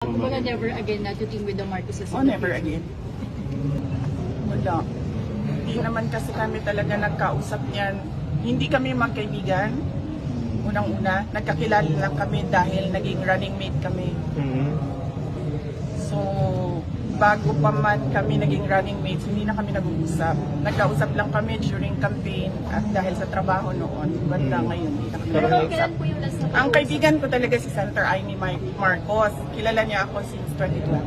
Kumbaga never again na to team with the Marcoses. Oh, never again. Wala. Hindi naman kasi kami talaga nagkausap niyan. Hindi kami magkaibigan. Unang-una, nagkakilala lang kami dahil naging running mate kami. So, bago pa man kami naging running mates, hindi na kami nag-uusap. Nagkausap lang kami during campaign at dahil sa trabaho noon. Banda ngayon, hindi na kami nag-uusap. Ang kaibigan ko talaga si Senator Amy Marcos. Kilala niya ako since 2012.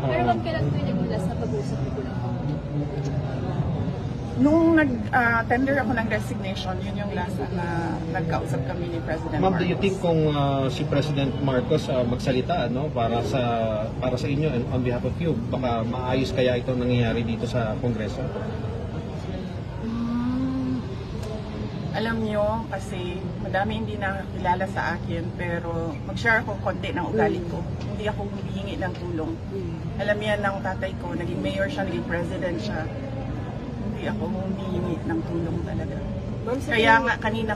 Pero ma'am, kailan po yung nag-ulas na pag-uusap niyo po ng Nung nag-tender ako ng resignation, yun yung last na nagkausap kami ni President Ma'am, Marcos. do you think kung si President Marcos magsalita para sa inyo and on behalf of you, baka maayos kaya itong nangyayari dito sa Kongreso? Alam nyo, kasi madami hindi nakakilala sa akin, pero mag-share ako konti ng ugali ko. Hindi ako humihingi ng tulong. Alam yan ng tatay ko, naging mayor siya, naging president siya. Hindi ako humihingi ng tulong talaga. Kaya nga kanina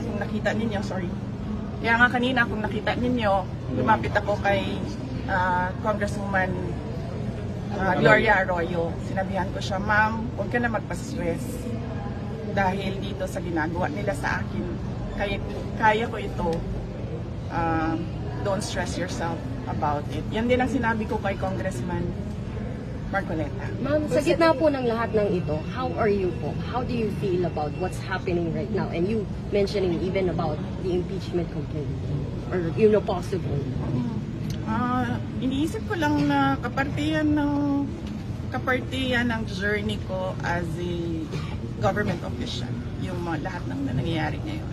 kung nakita ninyo, lumapit ako kay Congresswoman Gloria Arroyo. Sinabihan ko siya, ma'am, huwag ka na magpa-stress dahil dito sa ginagawa nila sa akin. Kaya ko ito. Don't stress yourself about it. Yan din ang sinabi ko kay Congressman Marcoleta. Ma'am, sa gitna po ng lahat ng ito, how are you po? How do you feel about what's happening right now? And you mentioning even about the impeachment complaint or possible. Iniisip ko lang na kapartiyan ng journey ko as a government official, yung lahat ng nangyayari ngayon.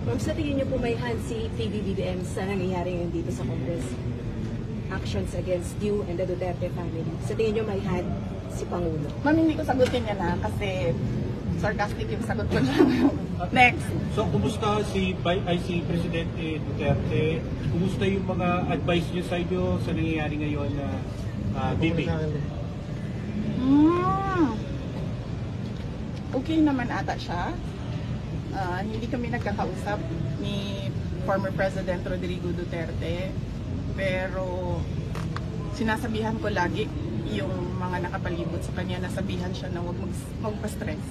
Ma'am, sa tingin niyo po may hand si PBBM sa nangyayari ngayon dito sa Congress? Actions against you and the Duterte family. Sa tingin niyo may hand si Pangulo? Ma'am, hindi ko sagutin yan kasi sarcastic yung sagot ko lang. Next. So, kumusta si Presidente Duterte? Kumusta yung mga advice niyo sa inyo sa nangyayari ngayon na BP? Okay naman ata siya. Hindi kami nagkakausap ni former President Rodrigo Duterte. Pero sinasabihan ko lagi yung mga nakapalibot sa kanya, nasabihan siya na huwag magpa-stress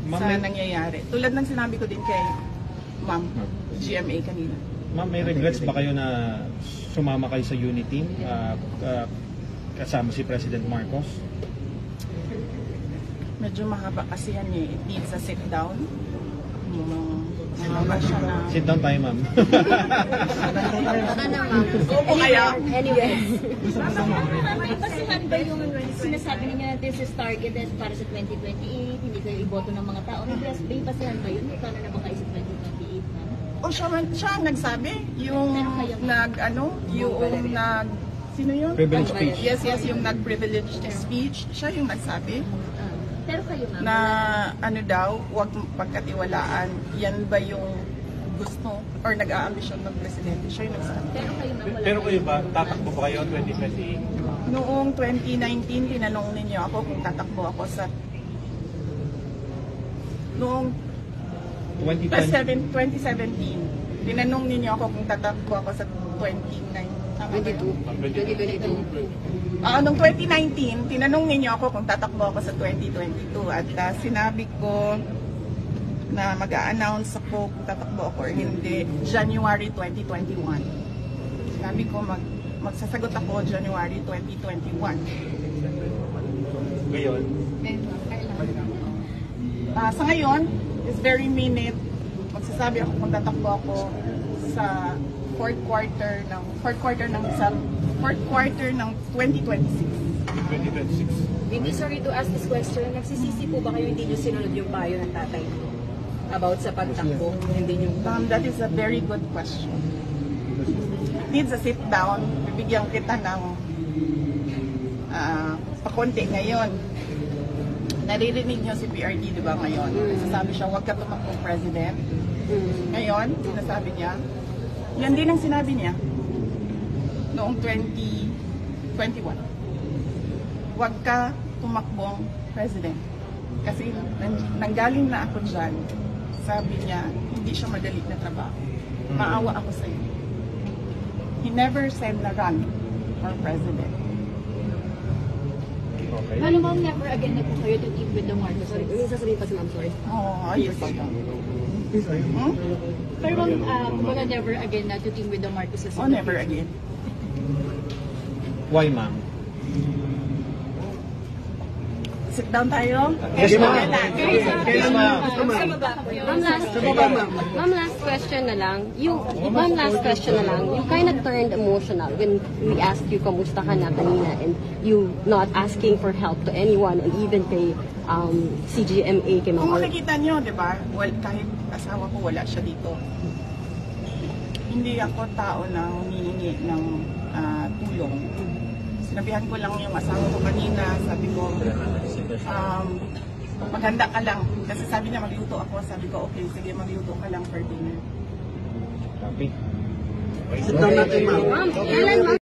sa nangyayari. Tulad ng sinabi ko din kay Ma'am GMA kanina. Ma'am, may regrets ba kayo na sumama kayo sa Unity kasama si President Marcos? Medyo mahaba kasi yan eh. It needs a sit down. Sit down tayo, ma'am. Opo kaya. Anyway. Basihan ba yung sinasabi niya this is targeted para sa 2028, hindi kayo iboto ng mga tao? May basihan ba yun? Paano na baka sa 2028? O siya ang nagsabi. Sino yun? Privileged speech. Yes, yung nag-privileged speech. Siya yung nagsabi. Pero kayo ma'am? Na huwag pagkatiwalaan. Yan ba yung gusto or nag-aambisyon ng presidente? Siya yung nagsabi. Pero kayo ba, tatakbo ba kayo 2028? Noong 2019, tinanong ninyo ako kung tatakbo ako sa... Noong 2017, tinanong ninyo ako kung tatakbo ako sa 2022. Noong 2019, tinanong ninyo ako kung tatakbo ako sa 2022 at sinabi ko na mag-a-announce ako kung tatakbo ako or hindi January 2021. Sinabi ko magsasagot ako January 2021. Ngayon? Sa ngayon, this very minute, magsasabi ako kung tatakbo ako sa fourth quarter ng 2026. 2026. Hindi, sorry to ask this question. Nagsisisi po ba kayo hindi nyo sinunod yung payo ng tatay about sa pagtakbo? Hindi nyo... That is a very good question. Needs a sit down. Bibigyan kita ng pakonti ngayon. Naririnig nyo si PRD, di ba ngayon? Sasabi siya, huwag ka tumakbong president. Ngayon, sinasabi niya, yan din ang sinabi niya noong 2021. Huwag ka tumakbong president. Kasi nanggaling na ako dyan, sabi niya, hindi siya madali na trabaho. Maawa ako sa'yo. He never said na run. for president. Okay. Paano ma'am, never again na po kayo to team with the Marcos? Sorry, may sasabihin pa si ma'am, sorry. Ayos lang. Pero ma'am, kumbaga never again na to team with the Marcoses? Never again. Why, ma'am? Sit down tayo. Yes, ma'am. Yes, ma'am. Ma'am, last question na lang. You kind of turned emotional when we asked you kamusta ka na kanina and you not asking for help to anyone and even kay CGMA kay Kung Ma'am. makikita nyo, di ba, kahit asawa ko wala siya dito. Hindi ako tao na humihingi ng tulong. Sinabihan ko lang yung asawa ko kanina, sabi ko, maghanda ka lang. Kasi sabi niya magluto ako, sabi ko, okay, sige magluto ka lang for dinner. Copy. Ma'am, kailan ma'am?